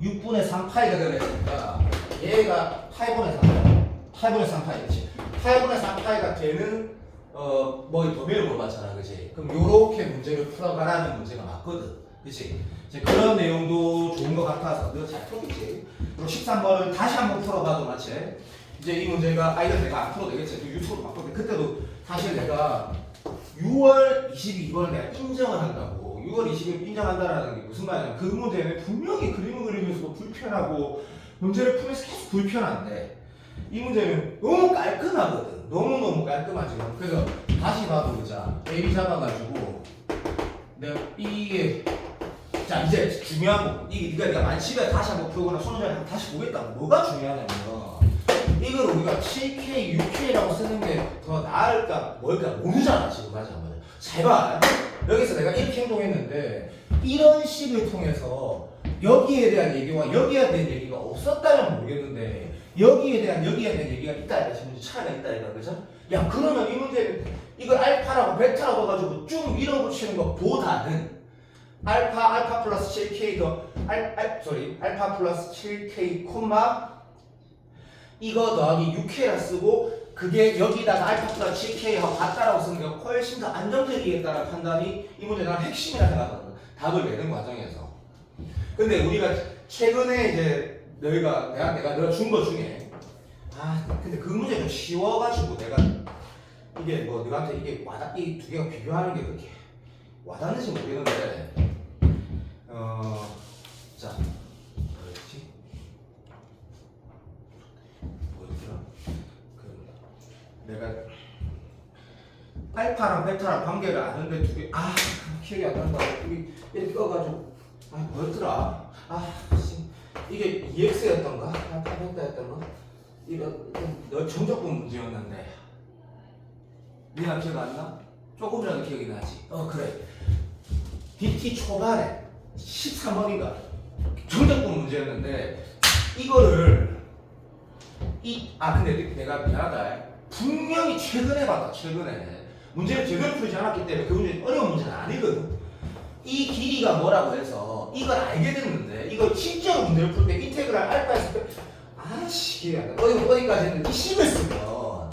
6분의 3파이가 되어있으니까 얘가 8분의 3파이겠지. 8분의 3파이가 되는 뭐 도면을 물어봤잖아, 그치? 그럼 요렇게 문제를 풀어가라는 문제가 맞거든, 그치? 이제 그런 내용도 좋은 것 같아서 너 잘 풀겠지? 그리고 13번은 다시 한번 풀어봐도 마치 이제 이 문제가 이건 내가 안 풀어도 되겠지? 그 유튜브로 바꿨는데 그때도 사실 내가 6월 22번을 내가 인정을 한다고 6월 20일 인정한다라는 게 무슨 말이냐면 그 문제는 분명히 그림을 그리면서도 불편하고 문제를 풀면서 계속 불편한데 이 문제는 너무 깔끔하거든. 너무너무 깔끔하지. 그래서 다시 봐도 보자. A 잡아가지고 내가 이게 자 이제 중요한 거 이게 네가 많이 집에 다시 한번 풀거나 손을 다시 보겠다. 뭐가 중요하냐면 이걸 우리가 7K, 6K라고 쓰는 게 더 나을까 뭘까 모르잖아 지금 맞아. 잘 봐. 여기서 내가 이렇게 행동했는데 이런 식을 통해서 여기에 대한 얘기와 여기에 대한 얘기가 없었다면 모르겠는데 여기에 대한 얘기가 있다 이거 지금 차이가 있다 이거 그죠? 야 그러면 이 문제는 이걸 알파라고 베타라고 해가지고 쭉 밀어붙이는 것보다는 알파 플러스 7K 더 알파 플러스 7K 콤마 이거 더하기 6K라 쓰고 그게 여기다가 알파 플러스 7K하고 같다라고 쓰는 게 훨씬 더 안정적이겠다는 판단이 이 문제의 난 핵심이라 생각하거든. 답을 내는 과정에서. 근데 우리가 최근에 이제 내가 준 거 중에 근데 그 문제 좀 쉬워가지고 내가 이게 뭐 너한테 이게 이 두 개가 비교하는 게 그렇게 와닿는지 모르겠는데 자 뭐였지? 뭐였더라? 내가 알파랑 베타랑 관계를 아는데 두 개 기억이 안 난다. 이렇게 떠가지고 뭐였더라? 이게 EX였던가? 알파 베타였던가? 이거 너 정적분 문제였는데 니나 기억 안 나? 조금이라도 기억이 나지? 그래. DT 초반에 13번인가 정적분 문제였는데 이거를 근데 내가 미안하다. 분명히 최근에 봤다. 최근에 문제를 제대로 풀지 않았기 때문에 그 문제는 어려운 문제는 아니거든. 이 길이가 뭐라고 해서 이걸 알게 됐는데 이걸 실제로 문제를 풀 때 인테그랄 알파에서 기억이 안 나. 어디까지 했는데 이 식을 쓰면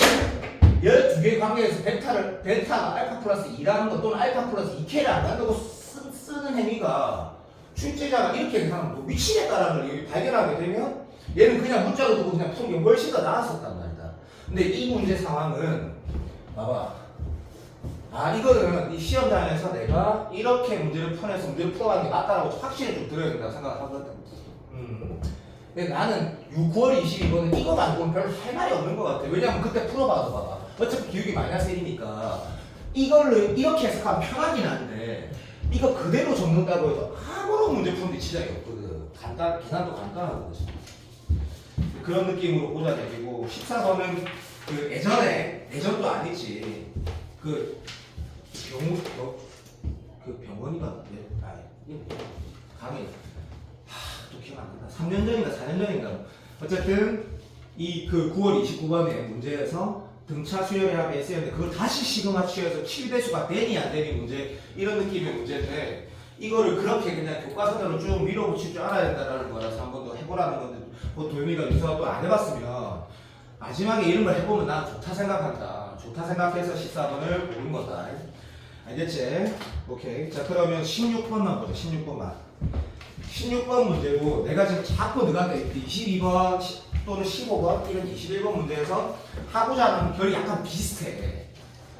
12개의 관계에서 베타가 알파 플러스 2라는 것 또는 알파 플러스 2K를 안 한다고 쓰는 행위가 출제자가 이렇게 계산하면 너 미치겠다라는 걸 발견하게 되면 얘는 그냥 문자로 두고 그냥 푸는 게 훨씬 더 나았었단 말이다. 근데 이 문제 상황은 봐봐. 이거는 이 시험장에서 내가 이렇게 문제를 문제를 풀어가는 게 맞다라고 확신을 좀 들어야 된다고 생각하거든. 근데 나는 9월 22번은 이거 말고는 별로 할 말이 없는 것 같아. 왜냐면 그때 풀어봐도 봐봐. 어차피 기울기 마이너스 1이니까 이거를 이렇게 해석하면 편하긴 한데 이거 그대로 적는다고 해서 아무런 문제 푸는데 지장이 없거든. 계산도 간단하거든. 그런 느낌으로 보자 되고 14번은 그 예전도 아니지. 그 병원이가 강의 또 기억 안 난다. 3년 전인가 4년 전인가. 어쨌든 이 그 9월 29번의 문제에서 등차 수열의 합의 S였는데 그걸 다시 시그마 취해서 7대수가 되니 안 되니 문제 이런 느낌의 문제인데 이거를 그렇게 그냥 교과서대로 쭉 밀어붙일 줄 알아야 된다는 거라서 한 번 더 해보라는 건데 뭐 도현이가 유서가 또 안 해봤으면 마지막에 이런 걸 해보면 난 좋다 생각한다. 좋다 생각해서 14번을 고른 거다. 알겠지? 오케이. 자 그러면 16번만 보자. 16번 문제로 내가 지금 자꾸 너한테 22번 또는 15번 이런 21번 문제에서 하고자 하는 결이 약간 비슷해.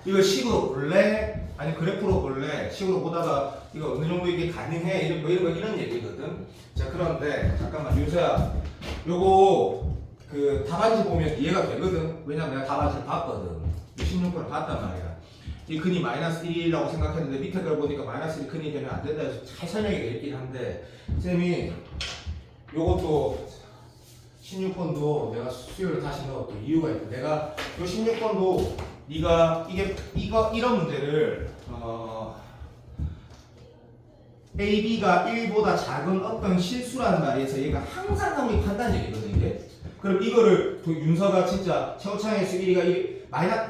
이걸 식으로 볼래? 아니 그래프로 볼래? 식으로 보다가 이거 어느 정도 이게 가능해? 이런 얘기거든. 자 그런데 잠깐만 윤서야 요거 그 답안지 보면 이해가 되거든. 왜냐면 내가 답안지를 봤거든. 16번을 봤단 말이야. 이 근이 마이너스 1이라고 생각했는데 밑에 걸 보니까 마이너스 1 근이 되면 안 된다 해서 잘 설명이 되어 있긴 한데 쌤이 요것도 16번도 내가 수요를 다시 넣었던 이유가 있고 내가 요 16번도 네가 이런 문제를 A, B가 1보다 작은 어떤 실수라는 말에서 얘가 항상 나오는 판단력이거든 이게. 그럼 이거를 윤서가 진짜 최고차항의 수 1이가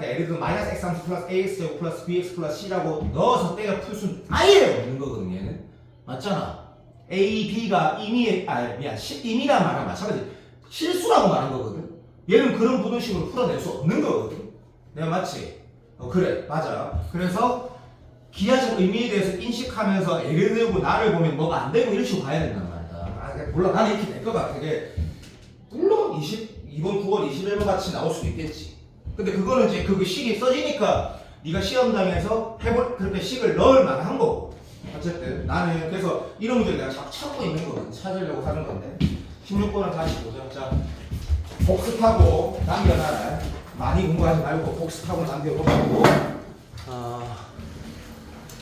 예를 들어 마이너스 x3 플러스 ax제곱 플러스 bx 플러스 c라고 넣어서 때려 풀 수는 아예 없는 거거든 얘는. 맞잖아. A, B가 임의라는 말이랑 마찬가지. 실수라고 말한 거거든. 얘는 그런 부등식으로 풀어낼 수 없는 거거든. 내가 맞지? 그래 맞아. 그래서 기하적 의미에 대해서 인식하면서 애를 들고 나를 보면 뭐가 안 되고 이런 식으로 봐야 된단 말이야. 물론 나는 이렇게 될 것 같아. 그게 물론 이번 9월 21번 같이 나올 수도 있겠지. 근데 그거는 이제 그 식이 써지니까 네가 시험장에서 그렇게 식을 넣을 만한 거고. 어쨌든 나는 그래서 이런 문제를 내가 자꾸 찾고 있는 거거든. 찾으려고 하는 건데 16번을 다시 보자. 자, 복습하고 남겨놔라. 많이 공부하지 말고 복습하고 남겨보자고.